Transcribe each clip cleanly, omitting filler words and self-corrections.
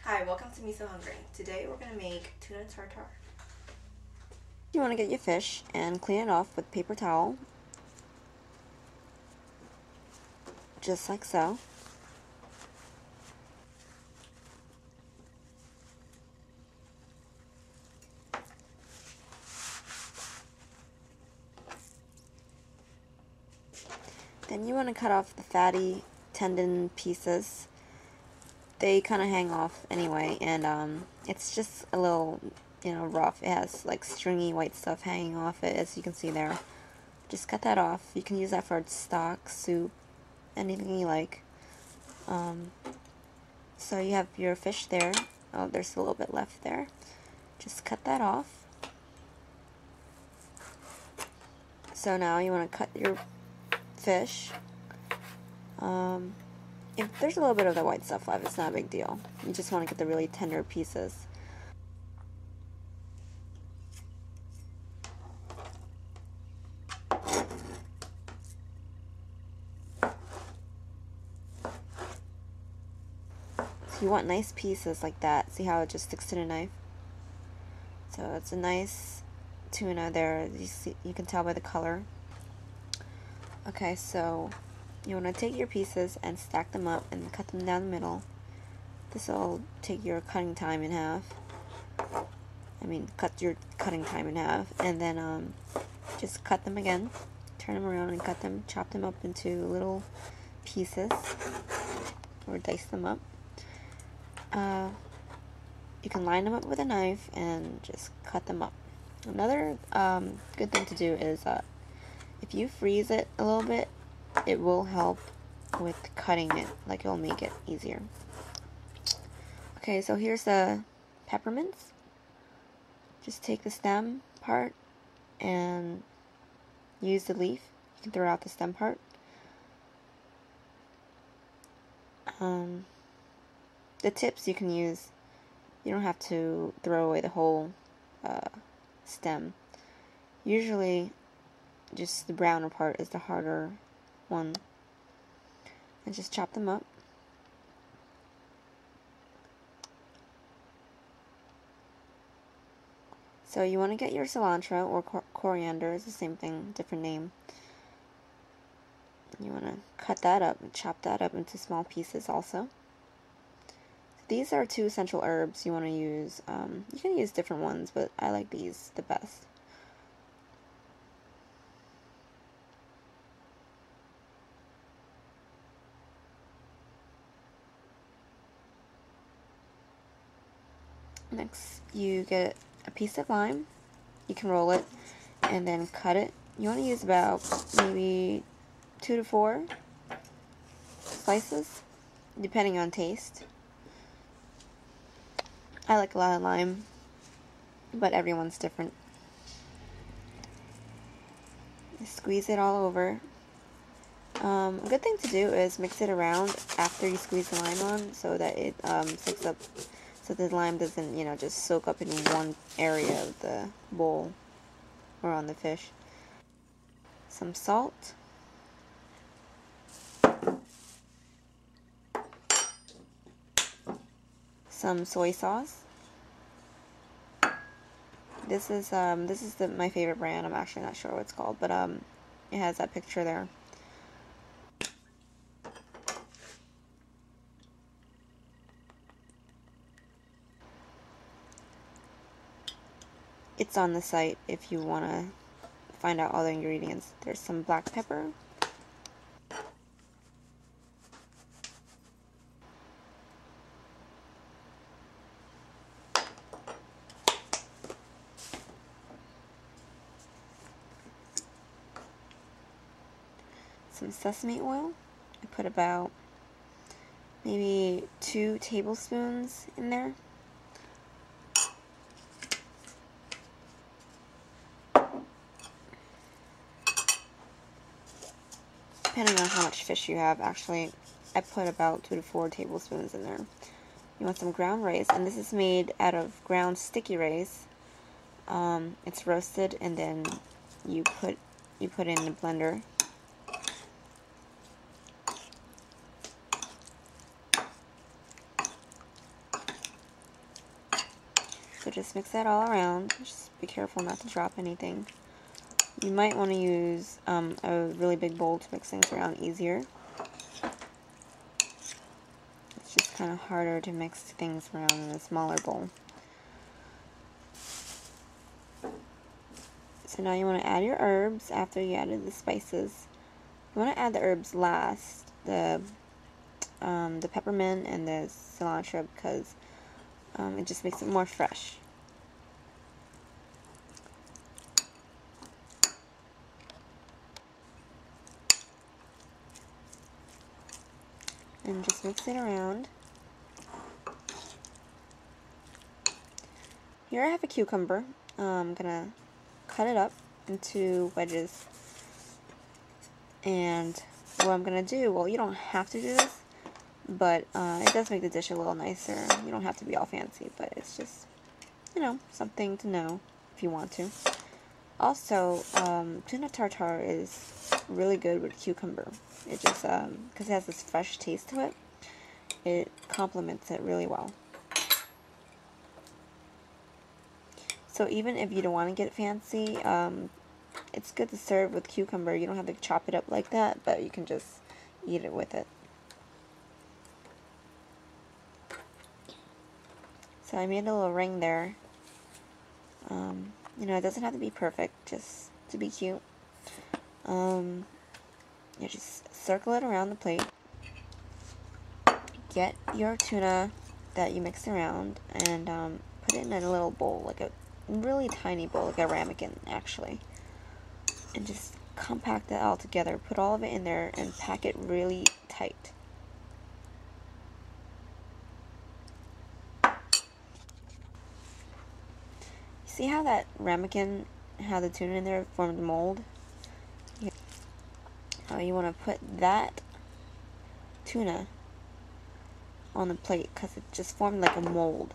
Hi, welcome to Me So Hungry. Today we're going to make tuna tartare. You want to get your fish and clean it off with paper towel, just like so. Then you want to cut off the fatty tendon pieces. They kind of hang off anyway, and it's just a little, rough. It has like stringy white stuff hanging off it, as you can see there. Just cut that off. You can use that for stock, soup, anything you like. So you have your fish there. Oh, there's a little bit left there. Just cut that off. So now you want to cut your fish. If there's a little bit of the white stuff left, it's not a big deal. You just want to get the really tender pieces. So you want nice pieces like that. See how it just sticks to the knife? So it's a nice tuna there. You can tell by the color. Okay, so you want to take your pieces and stack them up and cut them down the middle. This will take your cutting time in half. Cut your cutting time in half, and then just cut them again. Turn them around and cut them. Chop them up into little pieces, or dice them up. You can line them up with a knife and just cut them up. Another good thing to do is if you freeze it a little bit, it will help with cutting it, like it will make it easier. Okay, so here's the peppermints. Just take the stem part and use the leaf. You can throw out the stem part. The tips you can use. You don't have to throw away the whole stem. Usually, just the browner part is the harder one. And just chop them up. So you want to get your cilantro or coriander, it's the same thing, different name. You want to cut that up and chop that up into small pieces also. These are 2 essential herbs you want to use. You can use different ones, but I like these the best. Next, you get a piece of lime. You can roll it and then cut it. You want to use about maybe 2 to 4 slices, depending on taste. I like a lot of lime, but everyone's different. Squeeze it all over. A good thing to do is mix it around after you squeeze the lime on, so that it soaks up, so the lime doesn't, just soak up in one area of the bowl or on the fish. Some salt. Some soy sauce. This is my favorite brand. I'm actually not sure what it's called, but it has that picture there. It's on the site if you want to find out all the ingredients. There's some black pepper. Some sesame oil. I put about maybe 2 tablespoons in there. Depending on how much fish you have, actually, I put about 2 to 4 tablespoons in there. You want some ground rice, and this is made out of ground sticky rice. It's roasted, and then you put it in the blender. So just mix that all around. Just be careful not to drop anything. You might want to use a really big bowl to mix things around easier. It's just kind of harder to mix things around in a smaller bowl. So now you want to add your herbs after you added the spices. You want to add the herbs last, the peppermint and the cilantro, because it just makes it more fresh. And just mix it around. Here I have a cucumber. I'm gonna cut it up into wedges. And what I'm gonna do, well, you don't have to do this, but it does make the dish a little nicer. You don't have to be all fancy, but it's just, you know, something to know if you want to. Also, tuna tartare is really good with cucumber. It just, because it has this fresh taste to it, it complements it really well. So even if you don't want to get fancy, it's good to serve with cucumber. You don't have to chop it up like that, but you can just eat it with it. So I made a little ring there. You know, it doesn't have to be perfect, just to be cute. You just circle it around the plate. Get your tuna that you mixed around and put it in a little bowl, like a really tiny bowl, like a ramekin actually. And just compact it all together. Put all of it in there and pack it really tight. See how that ramekin had the tuna in there formed a mold? You want to put that tuna on the plate because it just formed like a mold.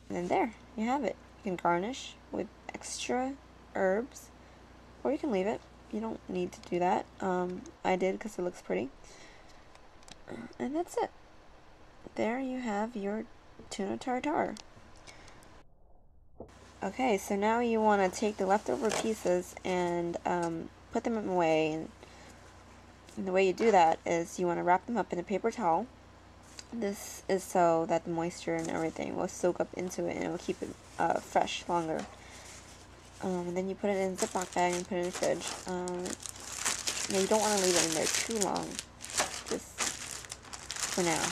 And then there, you have it. You can garnish with extra herbs, or you can leave it. You don't need to do that. I did because it looks pretty. And that's it. There you have your tuna tartare. Okay, so now you want to take the leftover pieces and put them away. And the way you do that is you want to wrap them up in a paper towel. This is so that the moisture and everything will soak up into it and it will keep it fresh longer. And then you put it in a Ziploc bag and put it in the fridge. Now you don't want to leave it in there too long, just for now.